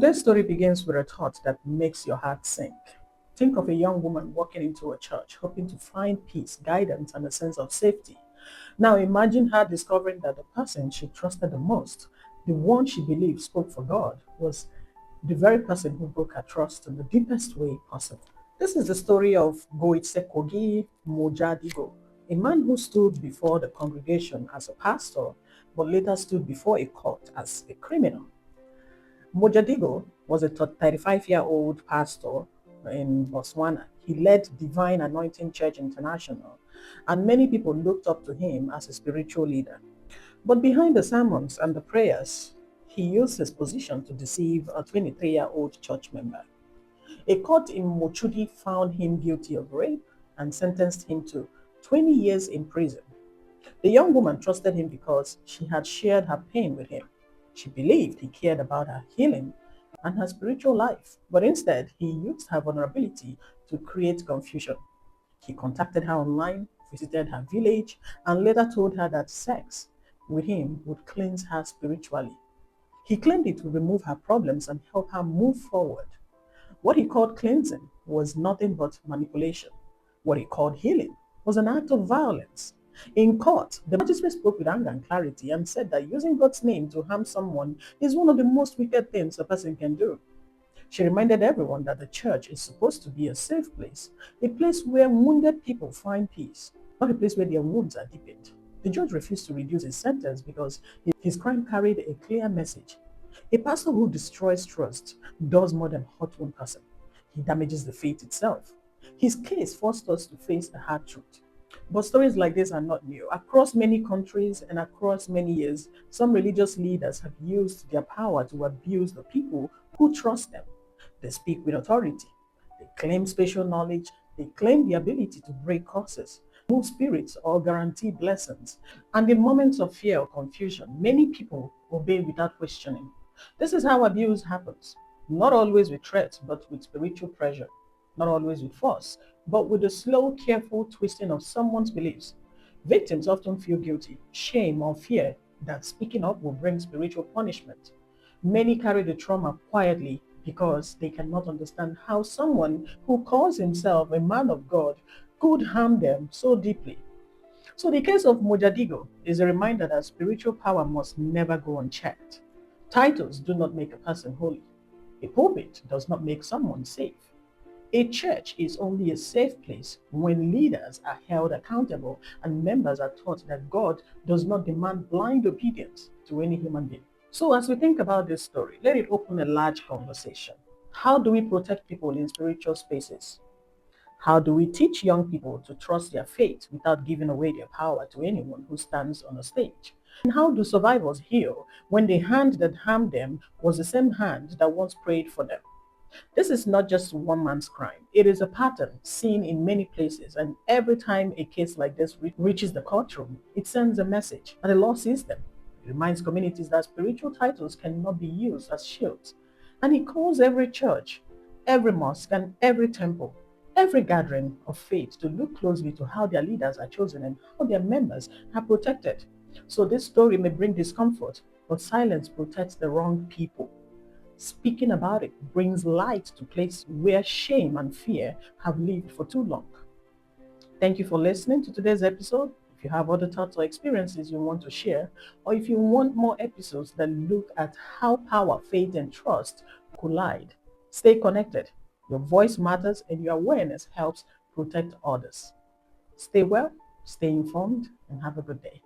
Today's story begins with a thought that makes your heart sink. Think of a young woman walking into a church, hoping to find peace, guidance, and a sense of safety. Now imagine her discovering that the person she trusted the most, the one she believed spoke for God, was the very person who broke her trust in the deepest way possible. This is the story of Goitsekgosi Mojadigo, a man who stood before the congregation as a pastor, but later stood before a court as a criminal. Mojadigo was a 35-year-old pastor in Botswana. He led Divine Anointing Church International, and many people looked up to him as a spiritual leader. But behind the sermons and the prayers, he used his position to deceive a 23-year-old church member. A court in Mochudi found him guilty of rape and sentenced him to 20 years in prison. The young woman trusted him because she had shared her pain with him. She believed he cared about her healing and her spiritual life, but instead, he used her vulnerability to create confusion. He contacted her online, visited her village, and later told her that sex with him would cleanse her spiritually. He claimed it would remove her problems and help her move forward. What he called cleansing was nothing but manipulation. What he called healing was an act of violence. In court, the magistrate spoke with anger and clarity and said that using God's name to harm someone is one of the most wicked things a person can do. She reminded everyone that the church is supposed to be a safe place, a place where wounded people find peace, not a place where their wounds are deepened. The judge refused to reduce his sentence because his crime carried a clear message. A pastor who destroys trust does more than hurt one person. He damages the faith itself. His case forced us to face a hard truth. But stories like this are not new. Across many countries and across many years, some religious leaders have used their power to abuse the people who trust them. They speak with authority. They claim special knowledge. They claim the ability to break curses, move spirits, or guarantee blessings. And in moments of fear or confusion, many people obey without questioning. This is how abuse happens. Not always with threats, but with spiritual pressure. Not always with force, but with the slow, careful twisting of someone's beliefs. Victims often feel guilty, shame, or fear that speaking up will bring spiritual punishment. Many carry the trauma quietly because they cannot understand how someone who calls himself a man of God could harm them so deeply. So, the case of Mojadigo is a reminder that spiritual power must never go unchecked. Titles do not make a person holy. A pulpit does not make someone safe. A church is only a safe place when leaders are held accountable and members are taught that God does not demand blind obedience to any human being. So, as we think about this story, let it open a large conversation. How do we protect people in spiritual spaces? How do we teach young people to trust their faith without giving away their power to anyone who stands on a stage? And how do survivors heal when the hand that harmed them was the same hand that once prayed for them? This is not just one man's crime. It is a pattern seen in many places, and every time a case like this reaches the courtroom, it sends a message, and the law sees them. It reminds communities that spiritual titles cannot be used as shields. And it calls every church, every mosque, and every temple, every gathering of faith to look closely to how their leaders are chosen and how their members are protected. So this story may bring discomfort, but silence protects the wrong people. Speaking about it brings light to places where shame and fear have lived for too long. Thank you for listening to today's episode. If you have other thoughts or experiences you want to share, or if you want more episodes that look at how power, faith, and trust collide, stay connected. Your voice matters and your awareness helps protect others. Stay well, stay informed, and have a good day.